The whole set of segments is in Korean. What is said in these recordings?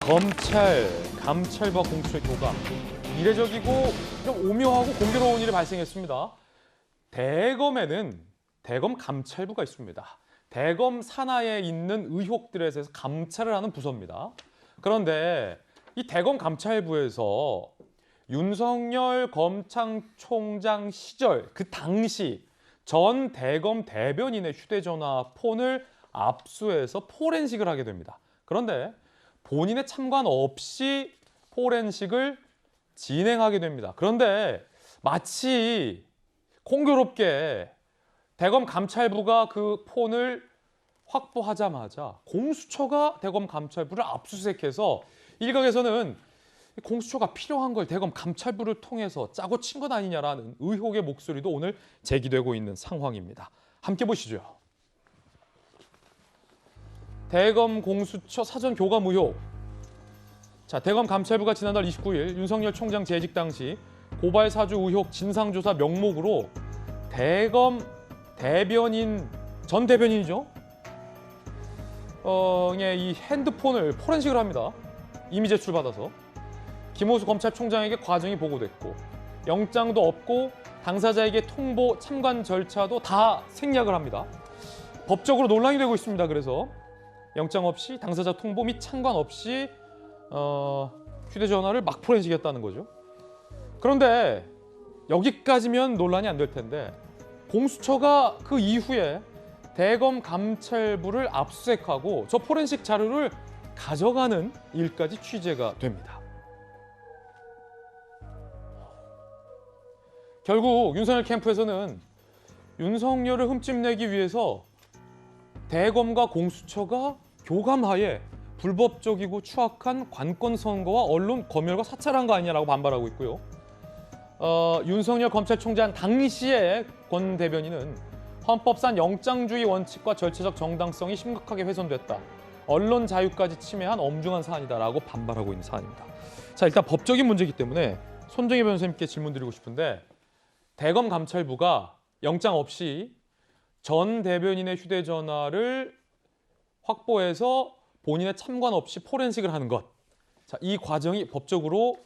검찰, 감찰과 공수처의 교감. 이례적이고 좀 오묘하고 공교로운 일이 발생했습니다. 대검에는 대검 감찰부가 있습니다. 대검 산하에 있는 의혹들에 대해서 감찰을 하는 부서입니다. 그런데 이 대검 감찰부에서 윤석열 검찰총장 시절 그 당시 전 대검 대변인의 휴대전화 폰을 압수해서 포렌식을 하게 됩니다. 그런데 본인의 참관 없이 포렌식을 진행하게 됩니다. 그런데 마치 공교롭게 대검 감찰부가 그 폰을 확보하자마자 공수처가 대검 감찰부를 압수수색해서 일각에서는 공수처가 필요한 걸 대검 감찰부를 통해서 짜고 친 것 아니냐라는 의혹의 목소리도 오늘 제기되고 있는 상황입니다. 함께 보시죠. 대검 공수처 사전 교감 의혹. 자, 대검 감찰부가 지난달 29일 윤석열 총장 재직 당시 고발 사주 의혹 진상조사 명목으로 대검 대변인 전 대변인이죠. 이 핸드폰을 포렌식을 합니다. 이미 제출받아서 김호수 검찰총장에게 과정이 보고됐고 영장도 없고 당사자에게 통보 참관 절차도 다 생략을 합니다. 법적으로 논란이 되고 있습니다. 그래서 영장 없이 당사자 통보 및 참관 없이 휴대전화를 막 포렌식했다는 거죠. 그런데 여기까지면 논란이 안 될 텐데 공수처가 그 이후에 대검 감찰부를 압수수색하고 저 포렌식 자료를 가져가는 일까지 취재가 됩니다. 결국 윤석열 캠프에서는 윤석열을 흠집내기 위해서 대검과 공수처가 교감하에 불법적이고 추악한 관권 선거와 언론 검열과 사찰한 거 아니냐라고 반발하고 있고요. 윤석열 검찰총장 당시의 권 대변인은 헌법상 영장주의 원칙과 절차적 정당성이 심각하게 훼손됐다. 언론 자유까지 침해한 엄중한 사안이다라고 반발하고 있는 사안입니다. 자, 일단 법적인 문제이기 때문에 손정혜 변호사님께 질문드리고 싶은데 대검 감찰부가 영장 없이 전 대변인의 휴대전화를 확보해서 본인의 참관 없이 포렌식을 하는 것. 자, 이 과정이 법적으로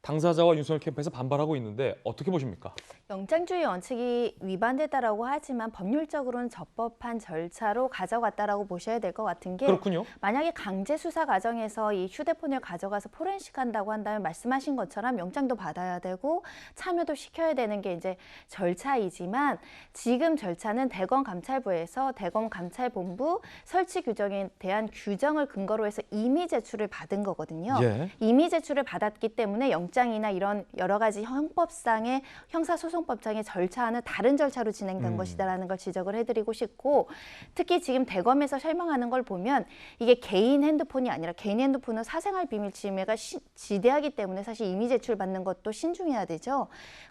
당사자와 윤석열 캠프에서 반발하고 있는데 어떻게 보십니까? 영장주의 원칙이 위반됐다라고 하지만 법률적으로는 적법한 절차로 가져갔다라고 보셔야 될 것 같은 게 그렇군요. 만약에 강제 수사 과정에서 이 휴대폰을 가져가서 포렌식한다고 한다면 말씀하신 것처럼 영장도 받아야 되고 참여도 시켜야 되는 게 이제 절차이지만 지금 절차는 대검 감찰부에서 대검 감찰본부 설치 규정에 대한 규정을 근거로 해서 임의 제출을 받은 거거든요. 예. 임의 제출을 받았기 때문에 영장이나 이런 여러 가지 형법상의 형사소송법상의 절차와는 다른 절차로 진행된 것이다라는 걸 지적을 해드리고 싶고 특히 지금 대검에서 설명하는 걸 보면 이게 개인 핸드폰이 아니라 개인 핸드폰은 사생활 비밀 침해가 지대하기 때문에 사실 임의 제출 받는 것도 신중해야 되죠.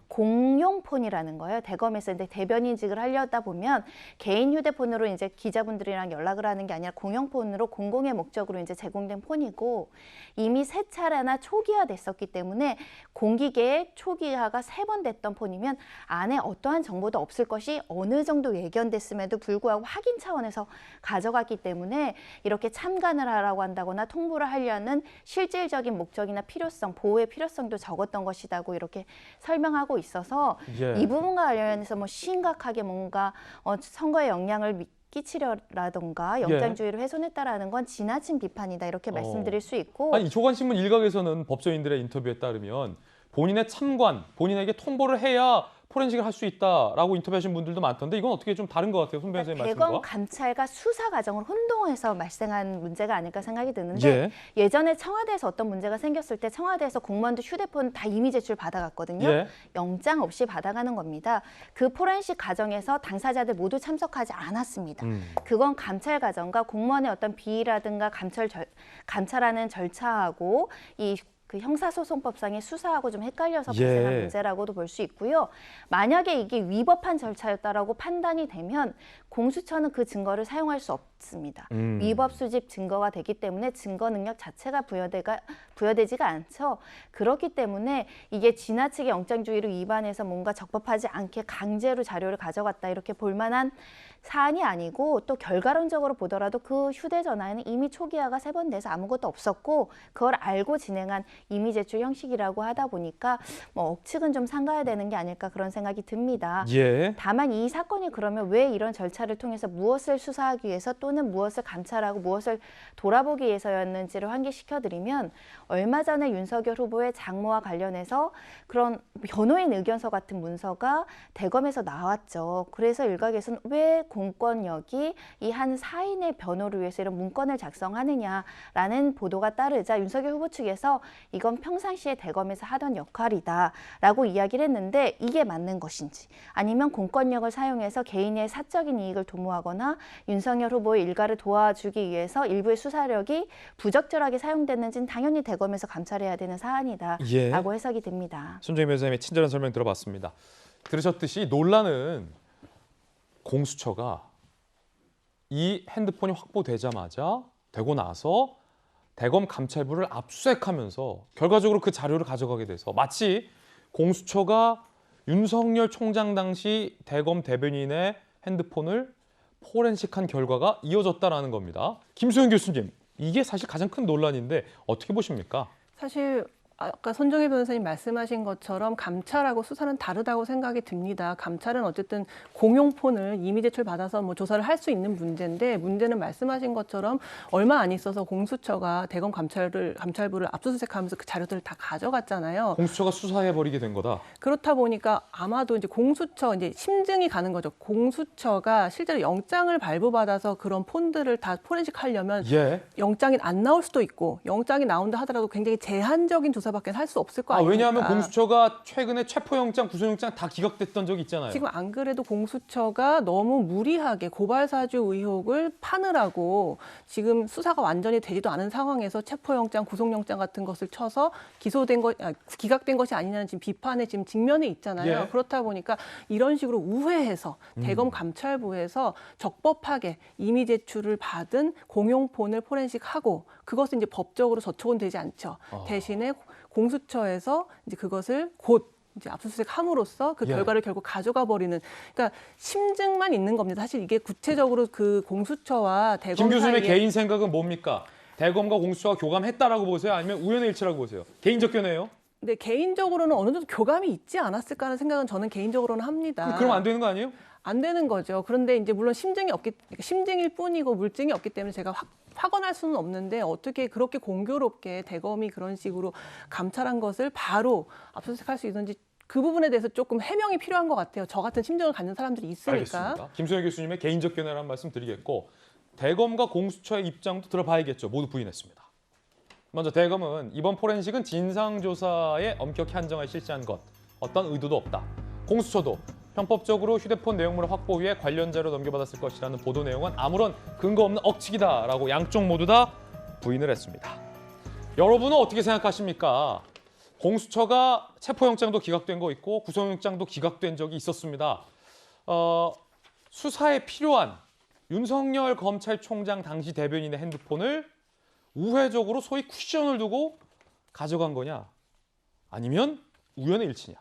공용폰이라는 거예요. 대검에서 근데 대변인직을 하려다 보면 개인 휴대폰으로 이제 기자분들이랑 연락을 하는 게 아니라 공용폰으로 공공의 목적으로 이제 제공된 폰이고 이미 세 차례나 초기화됐었기 때문에 공기계에 초기화가 3번 됐던 폰이면 안에 어떠한 정보도 없을 것이 어느 정도 예견됐음에도 불구하고 확인 차원에서 가져갔기 때문에 이렇게 참관을 하라고 한다거나 통보를 하려는 실질적인 목적이나 필요성, 보호의 필요성도 적었던 것이라고 이렇게 설명하고 있어서 예. 이 부분과 관련해서 뭐 심각하게 뭔가 선거에 영향을 끼치려라던가 영장주의를 훼손했다라는 건 지나친 비판이다 이렇게 말씀드릴 수 있고 아니 조간신문 일각에서는 법조인들의 인터뷰에 따르면 본인의 참관, 본인에게 통보를 해야 포렌식을 할 수 있다라고 인터뷰하신 분들도 많던데 이건 어떻게 좀 다른 것 같아요, 손 변호사님 말씀과. 대검 감찰과 수사 과정을 혼동해서 발생한 문제가 아닐까 생각이 드는데 예전에 청와대에서 어떤 문제가 생겼을 때 청와대에서 공무원들 휴대폰 다 임의 제출 받아갔거든요. 예. 영장 없이 받아가는 겁니다. 그 포렌식 과정에서 당사자들 모두 참석하지 않았습니다. 그건 감찰 과정과 공무원의 어떤 비위라든가 감찰하는 절차하고 그 형사소송법상의 수사하고 좀 헷갈려서 발생한 문제라고도 볼 수 있고요. 만약에 이게 위법한 절차였다라고 판단이 되면 공수처는 그 증거를 사용할 수 없습니다. 위법 수집 증거가 되기 때문에 증거 능력 자체가 부여되지가 않죠. 그렇기 때문에 이게 지나치게 영장주의를 위반해서 뭔가 적법하지 않게 강제로 자료를 가져갔다 이렇게 볼 만한 사안이 아니고 또 결과론적으로 보더라도 그 휴대전화에는 이미 초기화가 3번 돼서 아무것도 없었고 그걸 알고 진행한 이미 제출 형식이라고 하다 보니까 뭐 억측은 좀 삼가야 되는 게 아닐까 그런 생각이 듭니다. 예. 다만 이 사건이 그러면 왜 이런 절차를 통해서 무엇을 수사하기 위해서 또는 무엇을 감찰하고 무엇을 돌아보기 위해서였는지를 환기시켜드리면 얼마 전에 윤석열 후보의 장모와 관련해서 그런 변호인 의견서 같은 문서가 대검에서 나왔죠. 그래서 일각에서는 왜 공권력이 이 한 사인의 변호를 위해서 이런 문건을 작성하느냐라는 보도가 따르자 윤석열 후보 측에서 이건 평상시에 대검에서 하던 역할이다라고 이야기를 했는데 이게 맞는 것인지 아니면 공권력을 사용해서 개인의 사적인 이익을 도모하거나 윤석열 후보의 일가를 도와주기 위해서 일부의 수사력이 부적절하게 사용됐는지는 당연히 대검에서 감찰해야 되는 사안이다라고 예. 해석이 됩니다. 손정희 변호사님의 친절한 설명 들어봤습니다. 들으셨듯이 논란은 공수처가 이 핸드폰이 확보되자마자 되고 나서 대검 감찰부를 압수수색하면서 결과적으로 그 자료를 가져가게 돼서 마치 공수처가 윤석열 총장 당시 대검 대변인의 핸드폰을 포렌식한 결과가 이어졌다라는 겁니다. 김소영 교수님, 이게 사실 가장 큰 논란인데 어떻게 보십니까? 사실 아까 손정혜 변호사님 말씀하신 것처럼 감찰하고 수사는 다르다고 생각이 듭니다. 감찰은 어쨌든 공용폰을 이미 제출받아서 뭐 조사를 할 수 있는 문제인데 문제는 말씀하신 것처럼 얼마 안 있어서 공수처가 대검 감찰부를 압수수색하면서 그 자료들을 다 가져갔잖아요. 공수처가 수사해버리게 된 거다. 그렇다 보니까 아마도 이제 공수처 이제 심증이 가는 거죠. 공수처가 실제로 영장을 발부받아서 그런 폰들을 다 포렌식하려면 예. 영장이 안 나올 수도 있고 영장이 나온다 하더라도 굉장히 제한적인 조사밖에 할 수 없을 거 아닙니까? 왜냐하면 공수처가 최근에 체포영장, 구속영장 다 기각됐던 적이 있잖아요. 지금 안 그래도 공수처가 너무 무리하게 고발사주 의혹을 파느라고 지금 수사가 완전히 되지도 않은 상황에서 체포영장, 구속영장 같은 것을 쳐서 기각된 것이 아니냐는 지금 비판에 지금 직면해 있잖아요. 예. 그렇다 보니까 이런 식으로 우회해서 대검 감찰부에서 적법하게 이미 제출을 받은 공용폰을 포렌식하고 그것은 이제 법적으로 저촉은 되지 않죠. 대신에 공수처에서 이제 그것을 곧 이제 압수수색함으로써 그 예. 결과를 결국 가져가 버리는 그러니까 심증만 있는 겁니다. 사실 이게 구체적으로 그 공수처와 대검 김 교수님의 사이에 개인 생각은 뭡니까? 대검과 공수처가 교감했다라고 보세요? 아니면 우연의 일치라고 보세요? 개인적 견해예요? 근데 개인적으로는 어느 정도 교감이 있지 않았을까 하는 생각은 저는 개인적으로는 합니다. 그럼 안 되는 거 아니에요? 안 되는 거죠. 그런데 이제 물론 심증일 뿐이고 물증이 없기 때문에 제가 확언할 수는 없는데 어떻게 그렇게 공교롭게 대검이 그런 식으로 감찰한 것을 바로 압수수색할 수 있는지 그 부분에 대해서 조금 해명이 필요한 것 같아요. 저 같은 심정을 갖는 사람들이 있으니까. 알겠습니다. 김소영 교수님의 개인적 견해라는 말씀 드리겠고 대검과 공수처의 입장도 들어봐야겠죠. 모두 부인했습니다. 먼저 대검은 이번 포렌식은 진상조사에 엄격히 한정을 실시한 것, 어떤 의도도 없다. 공수처도 형법적으로 휴대폰 내용물 확보 위해 관련 자료 넘겨받았을 것이라는 보도 내용은 아무런 근거 없는 억측이다라고 양쪽 모두 다 부인을 했습니다. 여러분은 어떻게 생각하십니까? 공수처가 체포영장도 기각된 거 있고 구속영장도 기각된 적이 있었습니다. 수사에 필요한 윤석열 검찰총장 당시 대변인의 핸드폰을 우회적으로 소위 쿠션을 두고 가져간 거냐? 아니면 우연의 일치냐?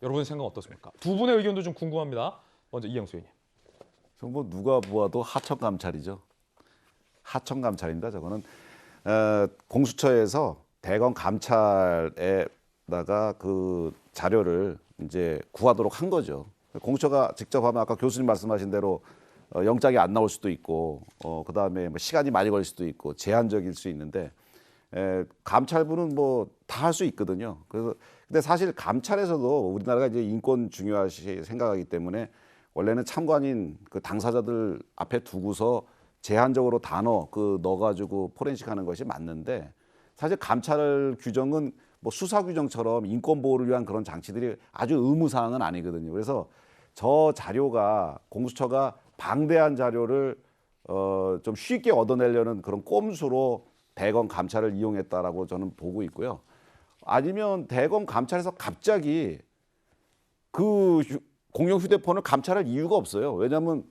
여러분의 생각 어떻습니까? 두 분의 의견도 좀 궁금합니다. 먼저 이영수 의원님. 뭐 누가 보아도 하청 감찰이죠. 하청 감찰입니다. 저거는 공수처에서 대검 감찰에다가 그 자료를 이제 구하도록 한 거죠. 공수처가 직접 하면 아까 교수님 말씀하신 대로 영장이 안 나올 수도 있고 그다음에 뭐 시간이 많이 걸릴 수도 있고 제한적일 수 있는데 감찰부는 뭐 다 할 수 있거든요. 그래서 근데 사실 감찰에서도 우리나라가 이제 인권 중요하시 생각하기 때문에 원래는 참관인 그 당사자들 앞에 두고서 제한적으로 단어 넣어가지고 포렌식하는 것이 맞는데 사실 감찰 규정은 뭐 수사 규정처럼 인권 보호를 위한 그런 장치들이 아주 의무 사항은 아니거든요. 그래서 저 자료가 공수처가 방대한 자료를 좀 쉽게 얻어내려는 그런 꼼수로 대검 감찰을 이용했다라고 저는 보고 있고요. 아니면 대검 감찰에서 갑자기 그 공용 휴대폰을 감찰할 이유가 없어요. 왜냐하면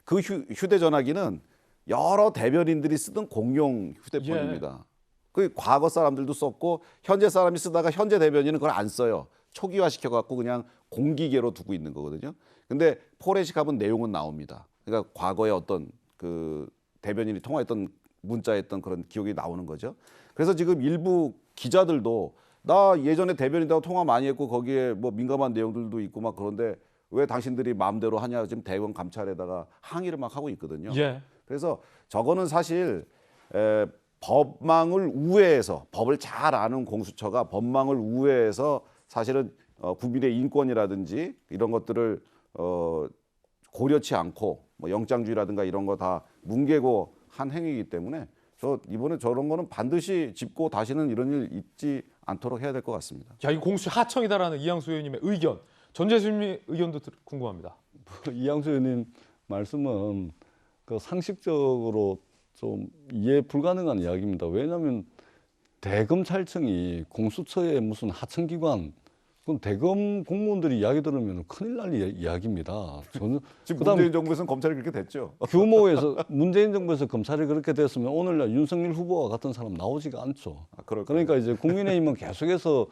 그 휴대전화기는 여러 대변인들이 쓰던 공용 휴대폰입니다. 그 과거 사람들도 썼고 현재 사람이 쓰다가 현재 대변인은 그걸 안 써요. 초기화시켜 갖고 그냥 공기계로 두고 있는 거거든요. 근데 포렌식하면 내용은 나옵니다. 그러니까 과거에 어떤 그 대변인이 통화했던 문자했던 그런 기억이 나오는 거죠. 그래서 지금 일부 기자들도 나 예전에 대변인하고 통화 많이 했고 거기에 뭐 민감한 내용들도 있고 막 그런데 왜 당신들이 마음대로 하냐 지금 대검 감찰에다가 항의를 막 하고 있거든요. 예. 그래서 저거는 사실 법망을 우회해서 법을 잘 아는 공수처가 법망을 우회해서 사실은 국민의 인권이라든지 이런 것들을 고려치 않고 뭐 영장주의라든가 이런 거 다 뭉개고 한 행위이기 때문에 저 이번에 저런 거는 반드시 짚고 다시는 이런 일 있지 않도록 해야 될 것 같습니다. 자, 이거 공수처 하청이다라는 이양수 의원님의 의견, 전재수님 의견도 궁금합니다. 이양수 의원님 말씀은 그 상식적으로 좀 이해 불가능한 이야기입니다. 왜냐하면 대검찰청이 공수처의 무슨 하청기관, 그건 대검 공무원들이 이야기 들으면 큰일 날 이야기입니다. 저는 지금 그다음 문재인 정부에서는 검찰이 그렇게 됐죠. 규모에서 문재인 정부에서 검찰이 그렇게 됐으면 오늘날 윤석열 후보와 같은 사람 나오지가 않죠. 그러니까 이제 국민의힘은 계속해서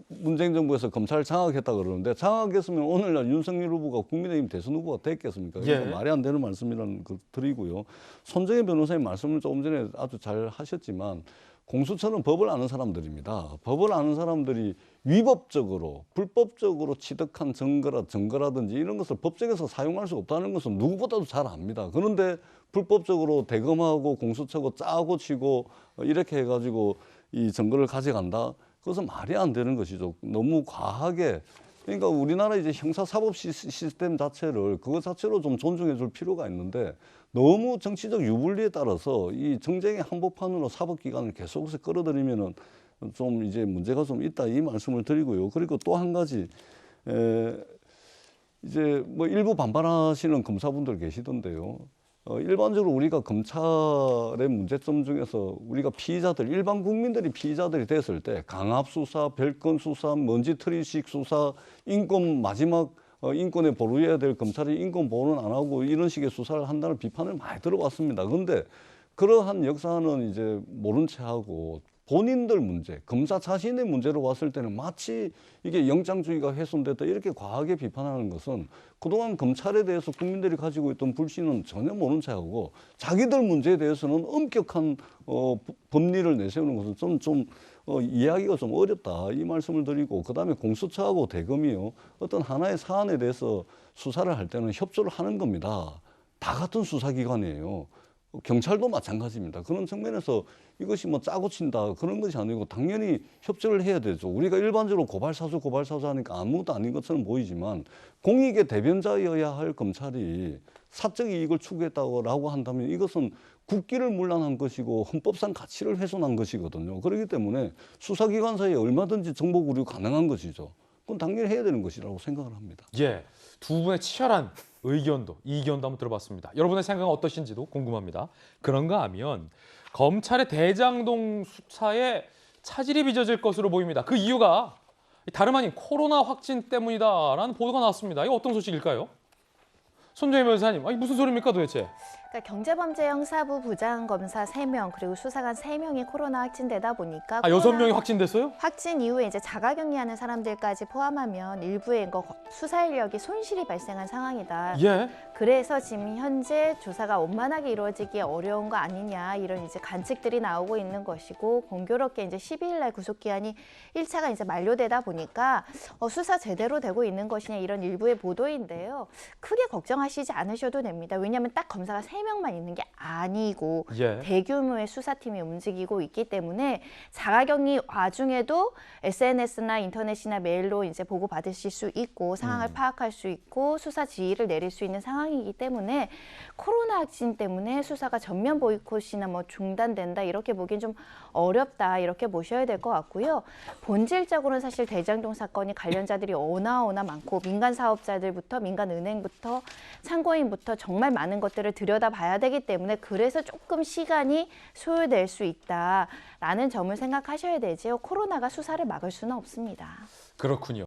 문재인 정부에서 검찰을 장악했다 그러는데 장악했으면 오늘날 윤석열 후보가 국민의힘 대선 후보가 됐겠습니까? 그러니까 예. 말이 안 되는 말씀이라는 걸 드리고요. 손정혜 변호사님 말씀을 조금 전에 아주 잘 하셨지만 공수처는 법을 아는 사람들입니다. 법을 아는 사람들이 위법적으로 불법적으로 취득한 증거라든지 이런 것을 법정에서 사용할 수 없다는 것은 누구보다도 잘 압니다. 그런데 불법적으로 대검하고 공수처고 짜고 치고 이렇게 해가지고 이 증거를 가져간다. 그것은 말이 안 되는 것이죠. 너무 과하게. 그러니까 우리나라 이제 형사사법 시스템 자체를 그것 자체로 좀 존중해 줄 필요가 있는데 너무 정치적 유불리에 따라서 이 정쟁의 한복판으로 사법기관을 계속해서 끌어들이면은 좀 이제 문제가 좀 있다 이 말씀을 드리고요. 그리고 또 한 가지 이제 뭐 일부 반발하시는 검사분들 계시던데요. 일반적으로 우리가 검찰의 문제점 중에서 우리가 피의자들, 일반 국민들이 피의자들이 됐을 때 강압 수사, 별건 수사, 먼지털이식 수사, 인권 마지막 인권에 보루해야 될 검찰이 인권 보호는 안 하고 이런 식의 수사를 한다는 비판을 많이 들어왔습니다. 그런데 그러한 역사는 이제 모른 채 하고 본인들 문제, 검사 자신의 문제로 왔을 때는 마치 이게 영장주의가 훼손됐다 이렇게 과하게 비판하는 것은 그동안 검찰에 대해서 국민들이 가지고 있던 불신은 전혀 모른 채 하고 자기들 문제에 대해서는 엄격한 법리를 내세우는 것은 좀 이해하기가 좀 어렵다 이 말씀을 드리고 그다음에 공수처하고 대검이요 어떤 하나의 사안에 대해서 수사를 할 때는 협조를 하는 겁니다. 다 같은 수사기관이에요. 경찰도 마찬가지입니다. 그런 측면에서 이것이 뭐 짜고 친다 그런 것이 아니고 당연히 협조를 해야 되죠. 우리가 일반적으로 고발사주 하니까 아무것도 아닌 것처럼 보이지만 공익의 대변자여야 할 검찰이 사적 이익을 추구했다고 한다면 이것은 국기를 문란한 것이고 헌법상 가치를 훼손한 것이거든요. 그렇기 때문에 수사기관 사이에 얼마든지 정보 구류 가능한 것이죠. 그건 당연히 해야 되는 것이라고 생각을 합니다. 예, 두 분의 치열한 의견도 이견도 한번 들어봤습니다. 여러분의 생각은 어떠신지도 궁금합니다. 그런가 하면 검찰의 대장동 수사에 차질이 빚어질 것으로 보입니다. 그 이유가 다름 아닌 코로나 확진 때문이다라는 보도가 나왔습니다. 이거 어떤 소식일까요? 손정혜 변호사님, 아니 무슨 소리입니까 도대체? 그러니까 경제범죄형사부 부장검사 3명 그리고 수사관 3명이 코로나 확진되다 보니까 6명이 확진됐어요? 확진 이후에 이제 자가격리하는 사람들까지 포함하면 일부의 수사 인력이 손실이 발생한 상황이다. 예. 그래서 지금 현재 조사가 원만하게 이루어지기 어려운 거 아니냐 이런 이제 관측들이 나오고 있는 것이고 공교롭게 이제 12일 날 구속기한이 1차가 이제 만료되다 보니까 수사 제대로 되고 있는 것이냐 이런 일부의 보도인데요. 크게 걱정하시지 않으셔도 됩니다. 왜냐하면 딱 검사가 3명만 있는 게 아니고 예. 대규모의 수사팀이 움직이고 있기 때문에 자가격리 와중에도 SNS나 인터넷이나 메일로 이제 보고 받으실 수 있고 상황을 파악할 수 있고 수사 지휘를 내릴 수 있는 상황이기 때문에 코로나 확진 때문에 수사가 전면 보이콧이나 뭐 중단된다 이렇게 보기엔 좀 어렵다 이렇게 보셔야 될 것 같고요. 본질적으로는 사실 대장동 사건이 관련자들이 어나어나 많고 민간 사업자들부터 민간 은행부터 참고인부터 정말 많은 것들을 들여다봐야 되기 때문에 그래서 조금 시간이 소요될 수 있다라는 점을 생각하셔야 되지요. 코로나가 수사를 막을 수는 없습니다. 그렇군요.